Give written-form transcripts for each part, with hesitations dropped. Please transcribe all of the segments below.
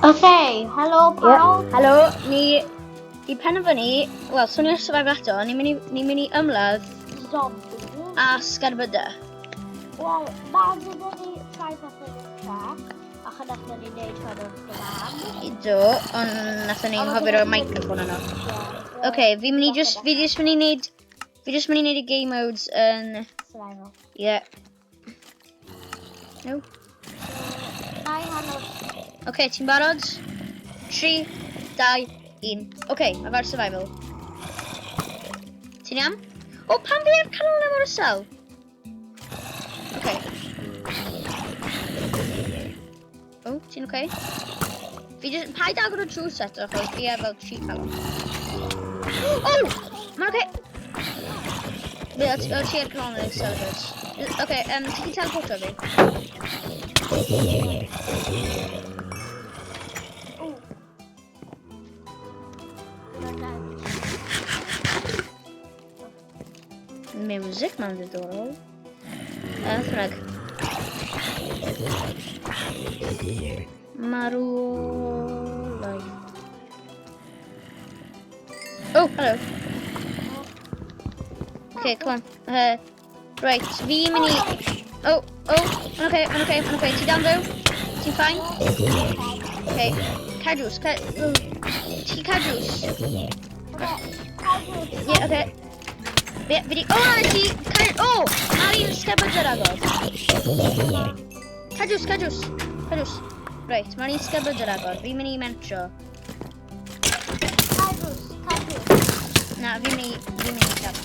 Okay, helo pawb. Helo, ni penderfynu, wel, swnio'r sefyllfa eto, ni'n mynd i ymladd Zombie. a sgerbydau. Wel, ma' gyda ni rhai bethau yn y trac, a chynach da ni'n neud hwn o'r Gymraeg. Do, ond nathon ni'n hoffi'r microphone yno. Oce, fi jyst mynd i neud y game modes yn... Survival. Ie. No. Nai hanner. Oce, ti'n barod? 3, 2, 1. Oce, a fa'r survival. Ti'n iawn? O, pan fi ar canol am o'r ysel? Oce. O, ti'n oce? Fi jyst... Paid agor o drws eto, achos fi ar fel 3 calon. O! Mae'n oce! Be, o ti ar canol am o'r ysel, gwrs? Oce, ti'n gallu teleporto fi? Music mae'n ddiddorol. Ffrag. Marwlau. Oh, hello. Okay, come on. Right, fi mynd i... Oh, mae'n okay. Ti down though? Ti'n fine? Okay, cadws. Ti cadws? Yeah, okay. Be, fi di... O, na ti... O! Na'r un sgerbydau'r agor. Cadws. Right, ma'r un sgerbydau'r agor. Fi'n mynd i mentro. Cadws. Na, fi'n mynd i stab.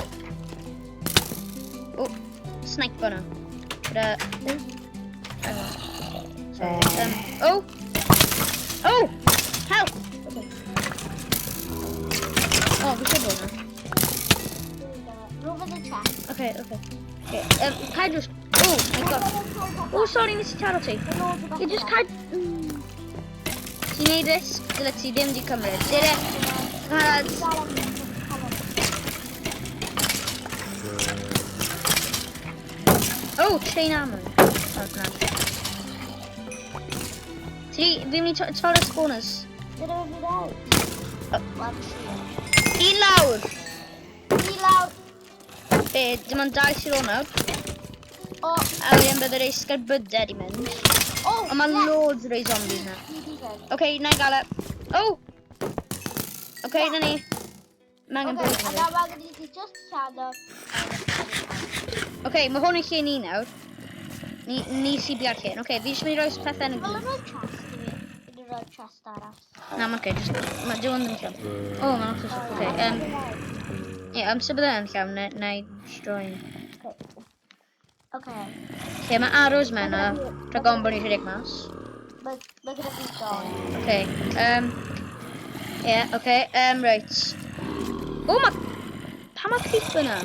O, snipe hwnna. Gyda... Sorry. Oh! Help! O, fi eisiau bod hwnna. Rwy'n y trac. Okay. Cadws. Oh my god. Oh, sorry, nes I taro ti. You just Ti'n neud risg, dyle ti ddim di cymryd. Direct. Oh, chain armor. Oh, na. Fi mynd i taro spawners. Dyna fi ddweud. Un lawr. Lawr. Be, dim ond 2 sy'n ôl nawr. O, A wedyn byddai'r ei sgerbydau di mynd. Ond mae loads o rei zombies na. Oce, na i gael e. Oh! Oce, na ni. Mae angen bwyd na fi. Mae gen i just siarad. Oce, mae hwn yn lle ni nawr. Ni sy'n bia'r lle. Oce, fi jyst mynd i roi pethau yn y Wel, gyd. yn rhoi chest i fi. Yn rhoi chest arall. Na, mae oce, jyst... Mae diwn ddim llawn. O, mae'n oce. Oce, ie, amser byddai yn llawn, na i destroy. Oce. Oce, mae arrows mewn o. Rhaid o'n bod ni'n rhedeg mas. Mae gyda fi don. Oce, ie, oce, right. O, pa mae creeper yna?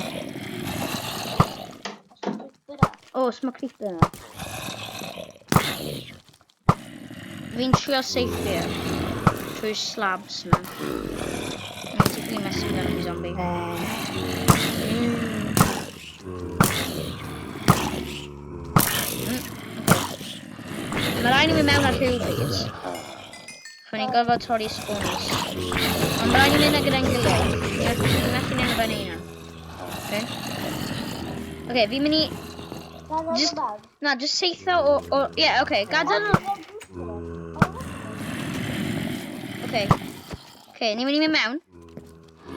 O, mae creeper yna. Fi'n trio safety trwy slabs yma. Fi'n mesu gan y zombie. Mae rhaid i mi mewn ar rhywbryd. Chwn i'n gorfod torri spawners. Ond mae rhaid i mi mynd gyda'n gilydd. Fi'n methu mynd fan un. Oce, fi'n mynd i... Just seitho o... Ie, oce, gadael nhw... Oce, ni'n mynd i mynd mewn.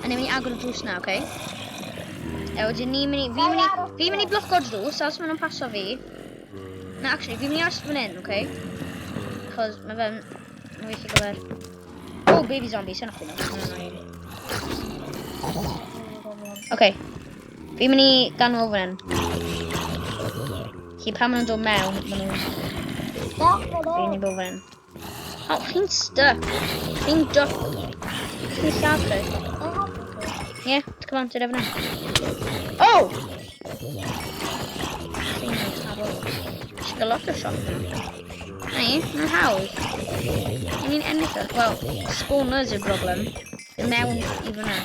A ni'n mynd i agor y drws na, oce? Wedyn ni'n mynd i... Fi'n mynd i bloco'r drws, os maen nhw'n paso fi. Na, actually, fi'n mynd i aros fan hyn, oce? Achos mae fe'n... Mae'n weithio gyfer... O, baby zombie, sy'n offi nhw. Oce. Fi'n mynd i ganol fan hyn. Chi pan maen nhw'n dod mewn, maen nhw'n... Fi'n mynd i bod fan hyn. O, chi'n stuck. Chi'n duck. Chi'n lladru. Ie, come on, dyd efo hyn. O! Chi'n gael lot o siop yna. Mae'n hawdd. Ni'n ennill o. Wel, spawners yw'r broblem. Fi'n mewn i fyna.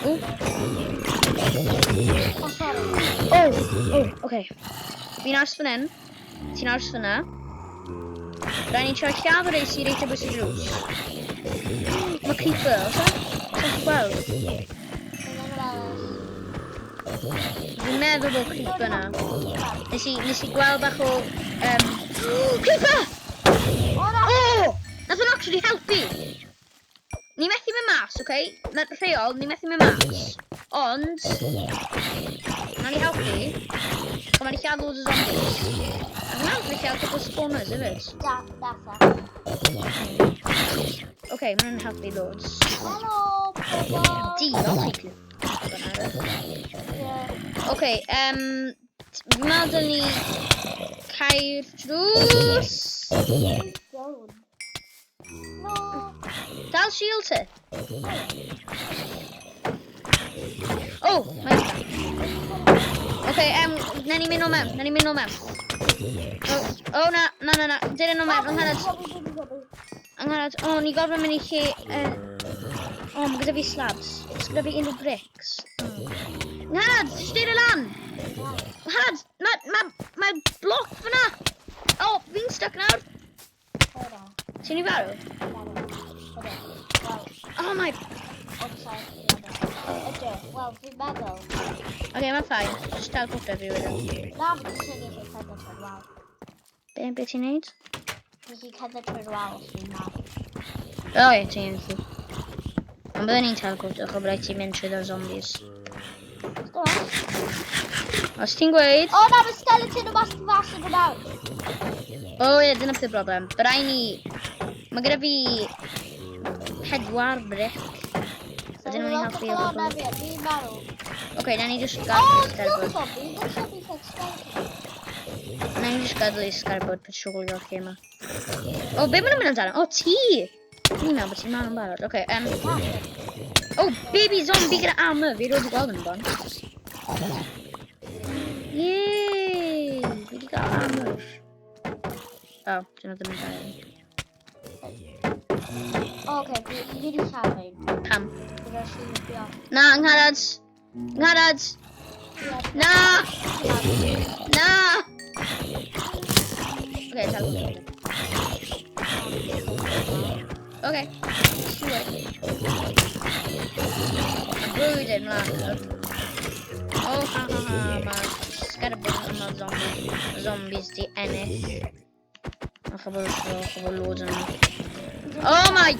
Oh, okay. Fi'n aros fan hyn. Ti'n aros fyna. Rhaid ni troi lladd o'r eisi reit o bwys y drws. Mae creeper, oes e? Oes gweld? Dwi'n meddwl bod creeper na. Nes i gweld bach o... creeper! Oh! Nath o'n actually helpu! Ni methu mynd mas, oce? Na'r rheol, ni methu mynd mas. Ond... Na ni helpu. So mae ni lladd loads o zombies. A dwi'n meddwl ni lladd couple spawners, hefyd. Oce, mae nhw'n helpu loads. Helo, pobol. Diolch i chi. Oce, fi'n meddwl dyn ni cael drws. No. Dal shield ti. Oh, mae'n da. Oce, na ni mynd o mewn, Oh, na, dyn nhw mewn, Angharad, ni gorfod mynd i lle... mae gyda fi slabs. Oes gyda fi unrhyw bricks. Angharad, styr y lan! Angharad, mae bloc fyna! Fi'n stuck nawr. Ti'n i farw? Mae... Wel, fi'n meddwl. Oce, mae'n ffain. Just dal gwrta fi wedyn. Na, fi'n syni chi cedda trwy'r wal. Be ti'n neud? Fi'n chi cedda trwy'r wal, fi'n meddwl. Ie, ti'n neud. Ond byddwn ni'n tal gwrta, o byddai ti'n mynd trwy'r zombies. Os ti'n gweud... Na, mae skeleton o mas yn fas yn gwneud. Dyna beth y broblem. Byddai ni... Mae gyda fi... 4 brick. Ydyn nhw'n ei helpu o gwbl. Fi'n meddwl. Oce, na ni just gadw i scarboard. Diolch Na ni just gadw i scarboard pe trwglio lle yma. Be ma'n mynd amdano? Ti! Ni'n meddwl bod ti'n ma'n barod. Oce, baby zombie gyda armor. Fi roed i gweld yn bon. Yay! Fi wedi gael armor. Dyn nhw ddim yn gael. Oce, fi wedi lladd ein. Pam? Gyda shield. Na, Angharad! Angharad! Na! Na! Oce, tal gwrdd. Oce, siwr. Mae brwyd yn mlaen. Mae scarabod yma zombies di ennill. Mae chafod loads yn yma. Oh my!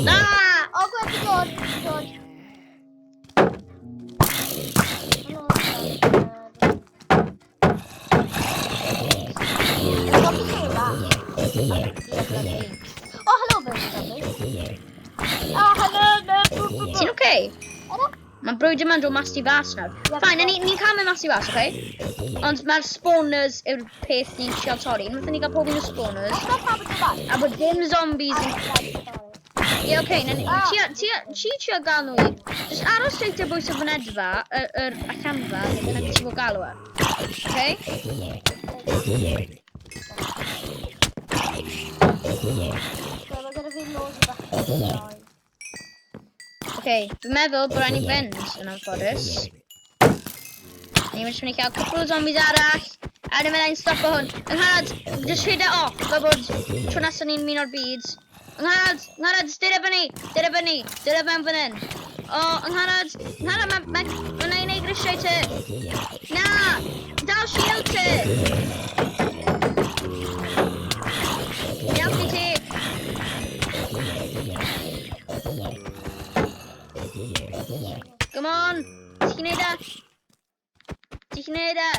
Na! Gwen, fi'n dod. Helo, Ti'n oce? Mae brwyd yma'n dod mas i fas nawr. Fine, ni'n cael mynd mas i fas, oce? Ond mae'r spawners yw'r peth ni'n siarad torri. Nath ni gael pob un o spawners. A bod dim zombies yn... Ie, oce, ti trio gael nhw i. Just aros straight ar bwys o fynedfa, y camfa, neu ti fod galw e. Oce? Oce, dwi'n meddwl bod rhaid ni fynd yn anffodus. Ni'n mynd i cael cwpl o zombies arall. A ni'n mynd i'n stopo hwn. Angharad, just hyd e off, fel bod tro nesaf ni'n mynd o'r beads. Angharad, styr e fyny fan hyn. Angharad, mae'n ei wneud grisiau ti. Na, dal shield ti. Diolch i ti. Come on, ti'n neud e?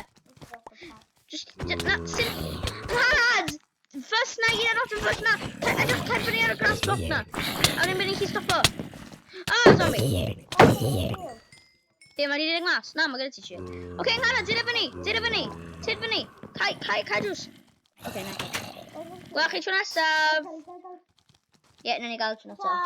Just, Angharad! First na, un ar o'r first na. Edrych cael fyny ar y grass block na. A ni'n mynd i chi stopo. Zombie. Mae wedi mas. Na, mae gyda ti siw. Oce, Angharad, dyd fyny. Cai drws. Oce, na. Gweld chi tro nesaf. Ie, na ni gael tro nesaf.